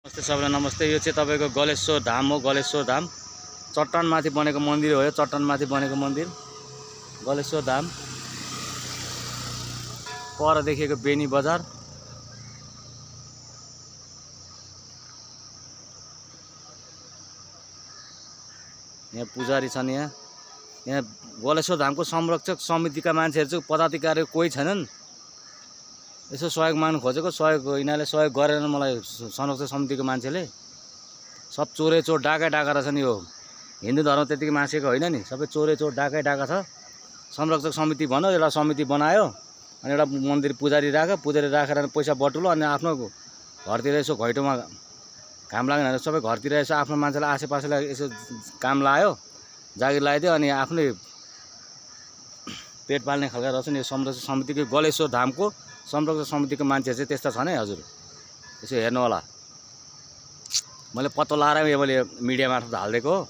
नमस्ते सबैलाई नमस्ते। यो चाहिँ तपाईको गलेश्वर धाम हो। गलेश्वर धाम चट्टान माथि बनेको मन्दिर हो। यो चट्टान माथि बनेको मन्दिर गलेश्वर धाम। पर देखिएको बेनी बजार। यहाँ पुजारी छन्। यहाँ गलेश्वर धामको संरक्षक समितिका मान्छेहरू चाहिँ पदाधिकारी कोही छैनन्। यसो सहयोग माग्नु खोजेको, सहयोग यिनीहरूले सहयोग गरेन। मलाई संरक्षक समितिको मान्छेले सब चोरे चोर डाका रहेछन्। यो हिन्दू धर्म त्यतिकै मासेको होइन नि, सबै चोरे चोर डाका छ। संरक्षक समिति भनौँ, एउटा समिति बनायो अनि एउटा मन्दिर पुजारी राखेर पैसा बटुलो अनि आफ्नो घरतिर यसो घैटोमा काम लाग्ने सबै घरतिर यसो आफ्नो मान्छेलाई आसेपासेलाई यसो काम लायो, जागिर लगाइदियो अनि आफ्नै पेट पाल्ने खालका रहेछन्। यो संरक्षक समितिको गलेश्वर धामको संरक्षक समितिको मान्छेहरू चाहिँ त्यस्ता छन् है हजुर। यसो हेर्नु होला, मैले पत्तो लाएर मैले मिडिया मार्फत हालिदिएको हो।